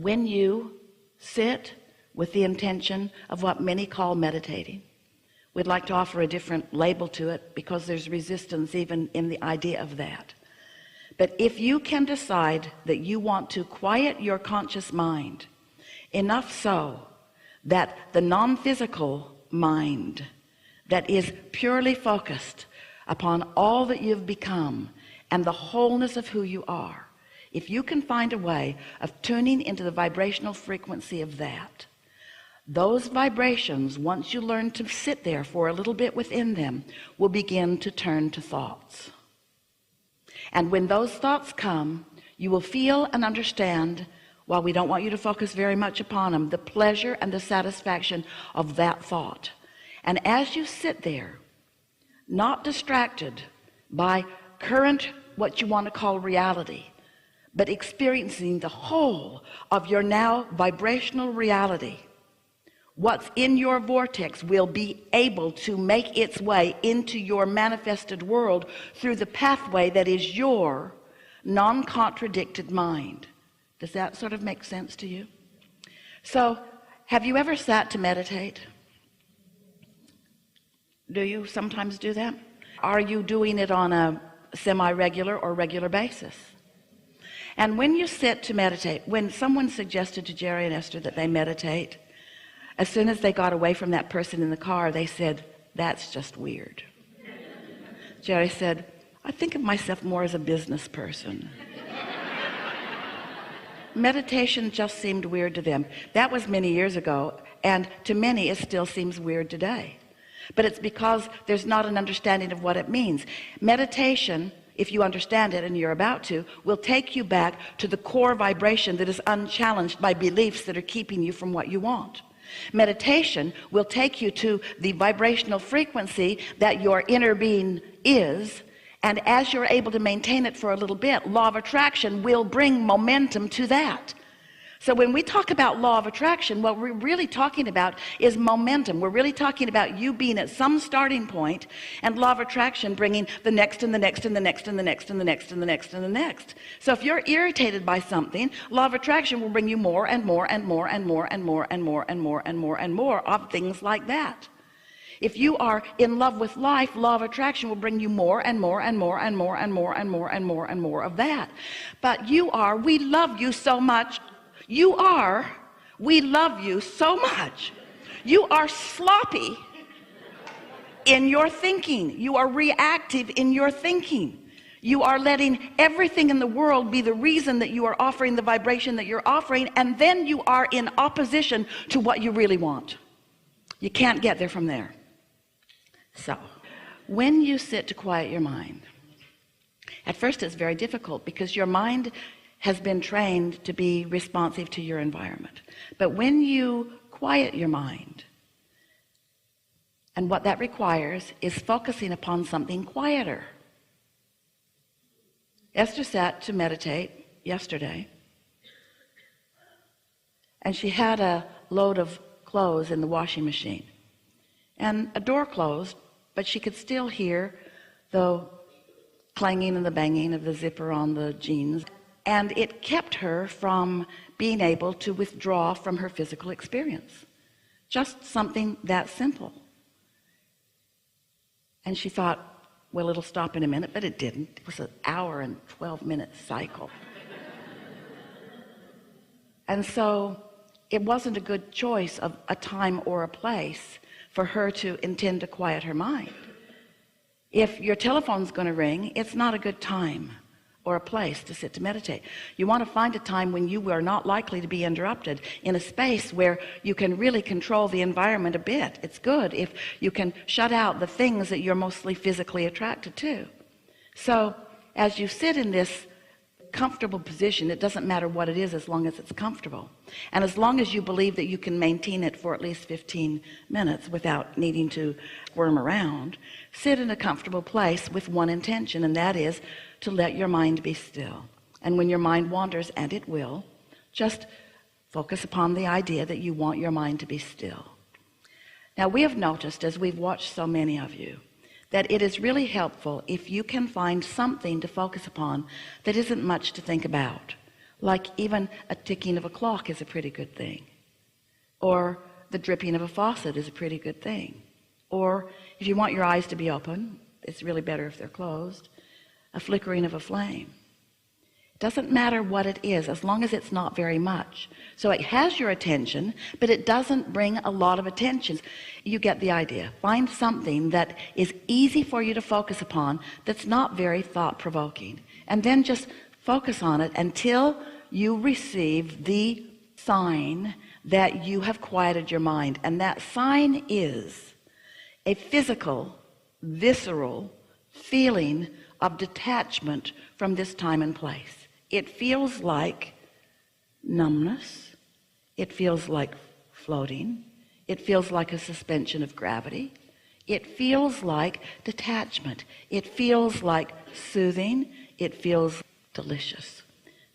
when you sit with the intention of what many call meditating, we'd like to offer a different label to it because there's resistance even in the idea of that. But if you can decide that you want to quiet your conscious mind enough so that the non-physical mind that is purely focused upon all that you've become and the wholeness of who you are, if you can find a way of tuning into the vibrational frequency of that, those vibrations, once you learn to sit there for a little bit within them, will begin to turn to thoughts. And when those thoughts come, you will feel and understand, while we don't want you to focus very much upon them, the pleasure and the satisfaction of that thought. And as you sit there, not distracted by current, what you want to call reality, but experiencing the whole of your now vibrational reality, what's in your vortex will be able to make its way into your manifested world through the pathway that is your non-contradicted mind. Does that sort of make sense to you? So have you ever sat to meditate? Do you sometimes do that? Are you doing it on a semi-regular or regular basis? And when you sit to meditate, when someone suggested to Jerry and Esther that they meditate, as soon as they got away from that person in the car, they said, "That's just weird." Jerry said, "I think of myself more as a business person." Meditation just seemed weird to them. That was many years ago, and to many it still seems weird today. But it's because there's not an understanding of what it means. Meditation, if you understand it, and you're about to, will take you back to the core vibration that is unchallenged by beliefs that are keeping you from what you want. Meditation will take you to the vibrational frequency that your inner being is, and as you're able to maintain it for a little bit, law of attraction will bring momentum to that. So when we talk about law of attraction, what we're really talking about is momentum. We're really talking about you being at some starting point, and law of attraction bringing the next and the next and the next and the next and the next and the next and the next. So if you're irritated by something, law of attraction will bring you more and more and more and more and more and more and more and more and more of things like that. If you are in love with life, law of attraction will bring you more and more and more and more and more and more and more and more of that. But we love you so much. We love you so much. You are sloppy in your thinking. You are reactive in your thinking. You are letting everything in the world be the reason that you are offering the vibration that you're offering, and then you are in opposition to what you really want. You can't get there from there. So when you sit to quiet your mind, at first it's very difficult because your mind has been trained to be responsive to your environment. But when you quiet your mind, and what that requires is focusing upon something quieter. Esther sat to meditate yesterday, and she had a load of clothes in the washing machine, and a door closed, but she could still hear the clanging and the banging of the zipper on the jeans. And it kept her from being able to withdraw from her physical experience. Just something that simple. And she thought, well, it'll stop in a minute, but it didn't. It was an hour and 12-minute cycle. And so it wasn't a good choice of a time or a place for her to intend to quiet her mind. If your telephone's going to ring, it's not a good time or a place to sit to meditate. You want to find a time when you are not likely to be interrupted, in a space where you can really control the environment a bit. It's good if you can shut out the things that you're mostly physically attracted to. So as you sit in this comfortable position, it doesn't matter what it is as long as it's comfortable, and as long as you believe that you can maintain it for at least 15 minutes without needing to squirm around, sit in a comfortable place with one intention, and that is to let your mind be still. And when your mind wanders, and it will, just focus upon the idea that you want your mind to be still. Now we have noticed, as we've watched so many of you, that it is really helpful if you can find something to focus upon that isn't much to think about, Like even a ticking of a clock is a pretty good thing, or the dripping of a faucet is a pretty good thing, or if you want your eyes to be open, it's really better if they're closed, a flickering of a flame. It doesn't matter what it is as long as it's not very much. So it has your attention, but it doesn't bring a lot of attention. You get the idea. Find something that is easy for you to focus upon, that's not very thought-provoking, and then just focus on it until you receive the sign that you have quieted your mind. And that sign is a physical, visceral feeling of detachment from this time and place. It feels like numbness. It feels like floating. It feels like a suspension of gravity. It feels like detachment. It feels like soothing. It feels delicious.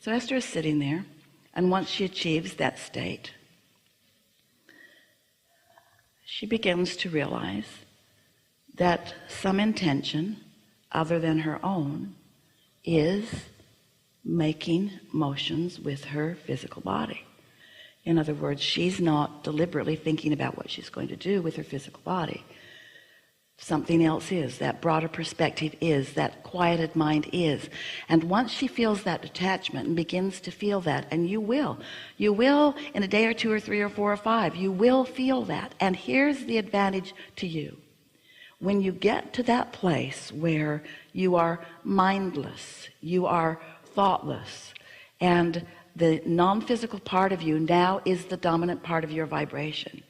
So Esther is sitting there, and once she achieves that state, she begins to realize that some intention other than her own is making motions with her physical body. In other words, she's not deliberately thinking about what she's going to do with her physical body. Something else is, that broader perspective is, that quieted mind is. And once she feels that detachment and begins to feel that, and you will in a day or two or three or four or five, you will feel that. And here's the advantage to you. When you get to that place where you are mindless, you are thoughtless, and the non-physical part of you now is the dominant part of your vibration,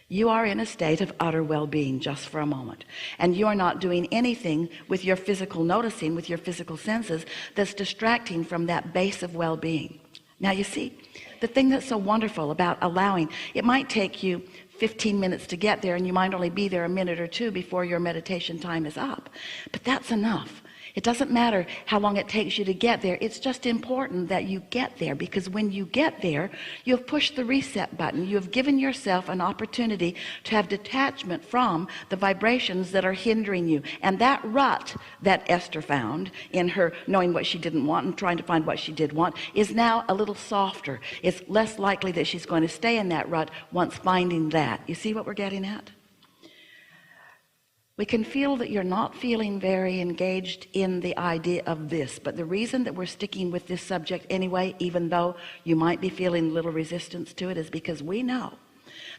you are in a state of utter well-being just for a moment, and you are not doing anything with your physical noticing, with your physical senses, that's distracting from that base of well-being. Now you see, the thing that's so wonderful about allowing, it might take you 15 minutes to get there, and you might only be there a minute or two before your meditation time is up, but that's enough. It doesn't matter how long it takes you to get there. It's just important that you get there, because when you get there, you've pushed the reset button. You have given yourself an opportunity to have detachment from the vibrations that are hindering you. And that rut that Esther found in her knowing what she didn't want and trying to find what she did want is now a little softer. It's less likely that she's going to stay in that rut once finding that. You see what we're getting at? We can feel that you're not feeling very engaged in the idea of this, but the reason that we're sticking with this subject anyway, even though you might be feeling little resistance to it, is because we know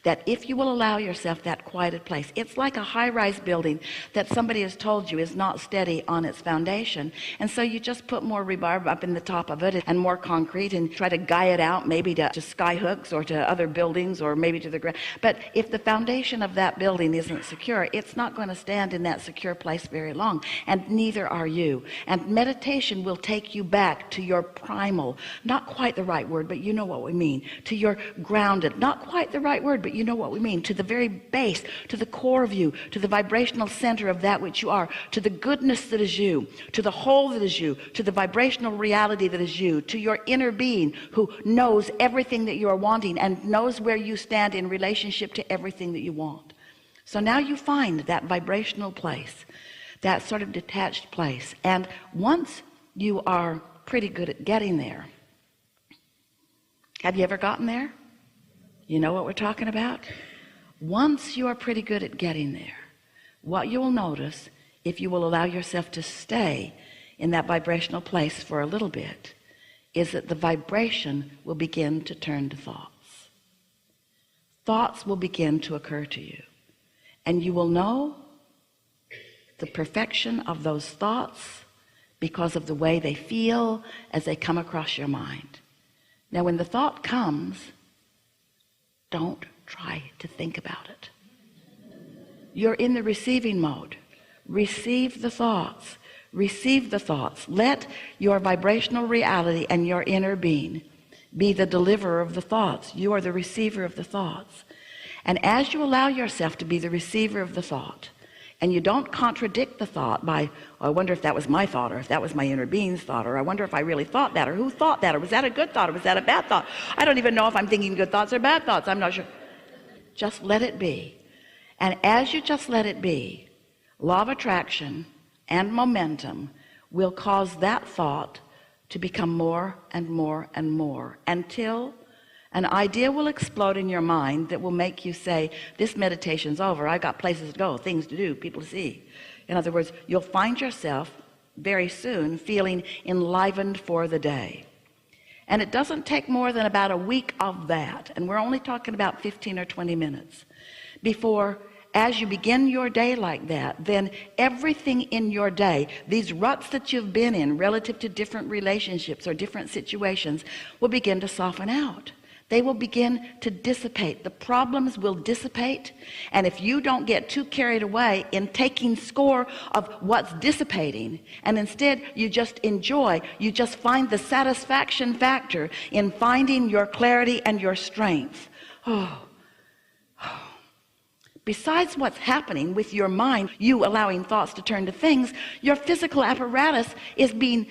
that if you will allow yourself that quieted place, it's like a high-rise building that somebody has told you is not steady on its foundation, and so you just put more rebar up in the top of it and more concrete and try to guy it out, maybe to sky hooks or to other buildings or maybe to the ground. But if the foundation of that building isn't secure, it's not going to stand in that secure place very long, and neither are you. And meditation will take you back to your primal, not quite the right word, but you know what we mean, to your grounded, not quite the right word, but you know what we mean, to the very base, to the core of you, to the vibrational center of that which you are, to the goodness that is you, to the whole that is you, to the vibrational reality that is you, to your inner being who knows everything that you are wanting and knows where you stand in relationship to everything that you want. So now you find that vibrational place, that sort of detached place, and once you are pretty good at getting there. Have you ever gotten there? You know what we're talking about? Once you are pretty good at getting there, what you will notice, if you will allow yourself to stay in that vibrational place for a little bit, is that the vibration will begin to turn to thoughts. Thoughts will begin to occur to you, and you will know the perfection of those thoughts because of the way they feel as they come across your mind. Now when the thought comes, don't try to think about it. You're in the receiving mode. Receive the thoughts. Receive the thoughts. Let your vibrational reality and your inner being be the deliverer of the thoughts. You are the receiver of the thoughts. And as you allow yourself to be the receiver of the thought, and you don't contradict the thought by, oh, I wonder if that was my thought, or if that was my inner being's thought, or I wonder if I really thought that, or who thought that, or was that a good thought, or was that a bad thought? I don't even know if I'm thinking good thoughts or bad thoughts. I'm not sure. Just let it be. And as you just let it be, law of attraction and momentum will cause that thought to become more and more and more, until an idea will explode in your mind that will make you say, this meditation's over, I got places to go, things to do, people to see. In other words, you'll find yourself very soon feeling enlivened for the day. And it doesn't take more than about a week of that, and we're only talking about 15 or 20 minutes, before, as you begin your day like that, then everything in your day, these ruts that you've been in relative to different relationships or different situations, will begin to soften out. They will begin to dissipate. The problems will dissipate. And if you don't get too carried away in taking score of what's dissipating, and instead you just enjoy, you just find the satisfaction factor in finding your clarity and your strength. Besides what's happening with your mind, you allowing thoughts to turn to things, your physical apparatus is being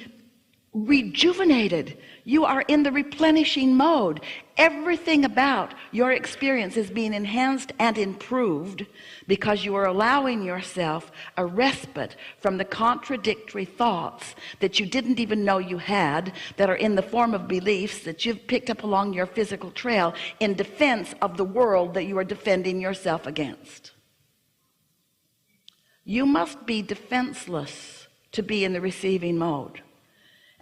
rejuvenated. You are in the replenishing mode. Everything about your experience is being enhanced and improved because you are allowing yourself a respite from the contradictory thoughts that you didn't even know you had, that are in the form of beliefs that you've picked up along your physical trail in defense of the world that you are defending yourself against. You must be defenseless to be in the receiving mode.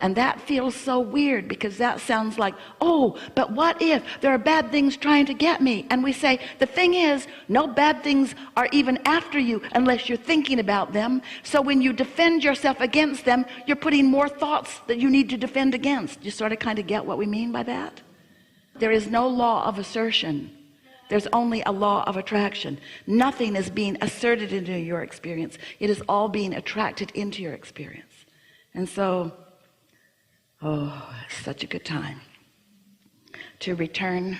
And that feels so weird, because that sounds like, oh, but what if there are bad things trying to get me? And we say, the thing is, no bad things are even after you unless you're thinking about them. So when you defend yourself against them, you're putting more thoughts that you need to defend against. You sort of kind of get what we mean by that? There is no law of assertion. There's only a law of attraction. Nothing is being asserted into your experience. It is all being attracted into your experience. And so, it's such a good time to return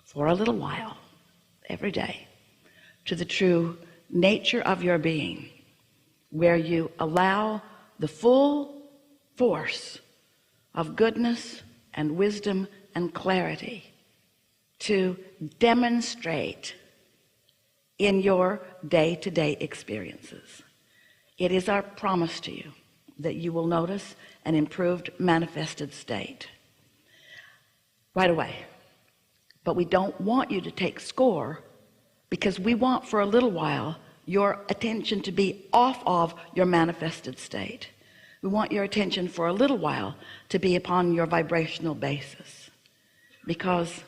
for a little while every day to the true nature of your being, where you allow the full force of goodness and wisdom and clarity to demonstrate in your day-to-day experiences. It is our promise to you that you will notice an improved manifested state right away. But we don't want you to take score, because we want for a little while your attention to be off of your manifested state. We want your attention for a little while to be upon your vibrational basis, because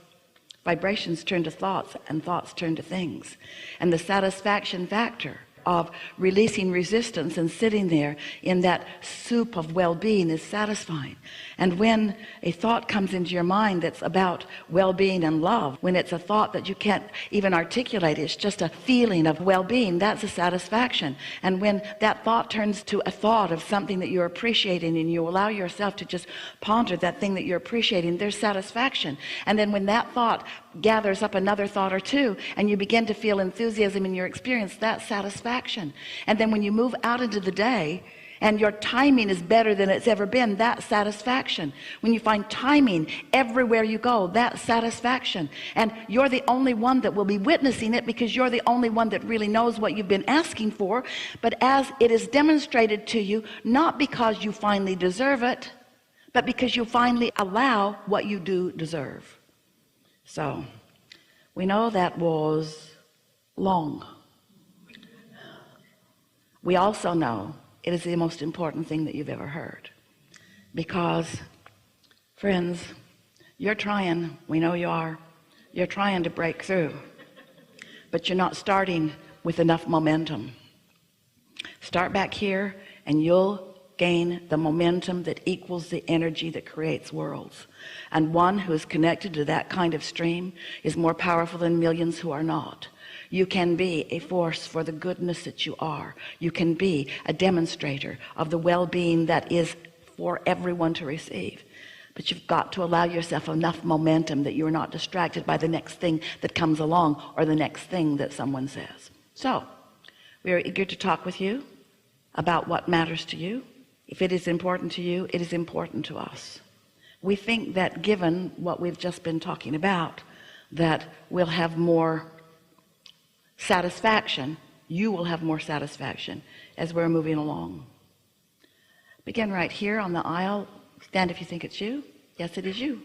vibrations turn to thoughts and thoughts turn to things, and the satisfaction factor of releasing resistance and sitting there in that soup of well-being is satisfying. And when a thought comes into your mind that's about well-being and love, when it's a thought that you can't even articulate, it's just a feeling of well-being, that's a satisfaction. And when that thought turns to a thought of something that you're appreciating, and you allow yourself to just ponder that thing that you're appreciating, there's satisfaction. And then when that thought gathers up another thought or two, and you begin to feel enthusiasm in your experience, that's satisfaction. And then when you move out into the day and your timing is better than it's ever been, that's satisfaction. When you find timing everywhere you go, that's satisfaction. And you're the only one that will be witnessing it, because you're the only one that really knows what you've been asking for. But as it is demonstrated to you, not because you finally deserve it, but because you finally allow what you do deserve. So we know that was long. We also know it is the most important thing that you've ever heard, because, friends, you're trying, we know you are, you're trying to break through, but you're not starting with enough momentum. Start back here and you'll gain the momentum that equals the energy that creates worlds. And one who is connected to that kind of stream is more powerful than millions who are not. You can be a force for the goodness that you are. You can be a demonstrator of the well-being that is for everyone to receive. But you've got to allow yourself enough momentum that you're not distracted by the next thing that comes along, or the next thing that someone says. So we are eager to talk with you about what matters to you. If it is important to you, it is important to us. We think that given what we've just been talking about, that we'll have more satisfaction, you will have more satisfaction as we're moving along. Begin right here on the aisle. Stand if you think it's you. Yes, it is you.